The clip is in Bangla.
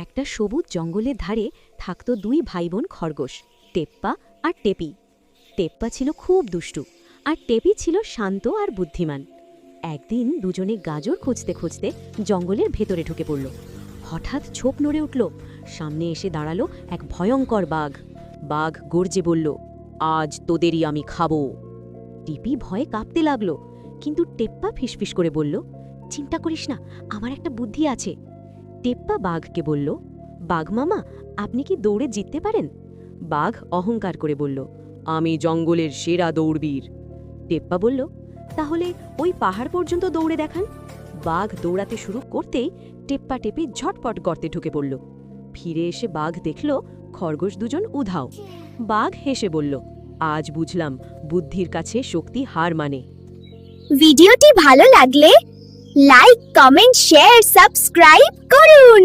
একটা সবুজ জঙ্গলের ধারে থাকত দুই ভাই বোন খরগোশ, টেপ্পা আর টেপি। টেপ্পা ছিল খুব দুষ্টু, আর টেপি ছিল শান্ত আর বুদ্ধিমান। একদিন দুজনে গাজর খুঁজতে খুঁজতে জঙ্গলের ভেতরে ঢুকে পড়ল। হঠাৎ ঝোপ নড়ে উঠল, সামনে এসে দাঁড়ালো এক ভয়ঙ্কর বাঘ। বাঘ গর্জে বলল, আজ তোদেরই আমি খাবো। টিপি ভয়ে কাঁপতে লাগলো, কিন্তু টেপ্পা ফিসফিস করে বলল, চিন্তা করিস না, আমার একটা বুদ্ধি আছে। টেপ্পা বাঘকে বলল, বাঘ মামা, আপনি কি দৌড়ে জিততে পারেন? বাঘ অহংকার করে বলল, আমি জঙ্গলের সেরা দৌড়বীর। টেপ্পা বলল, তাহলে ওই পাহাড় পর্যন্ত দৌড়ে দেখান। বাঘ দৌড়াতে শুরু করতেই টেপ্পা টেপি ঝটপট গর্তে ঢুকে পড়ল। ফিরে এসে বাঘ দেখল খরগোশ দুজন উধাও। বাঘ হেসে বলল, আজ বুঝলাম বুদ্ধির কাছে শক্তি হার মানে। ভিডিওটি ভালো লাগলে লাইক, কমেন্ট, শেয়ার, সাবস্ক্রাইব করুন।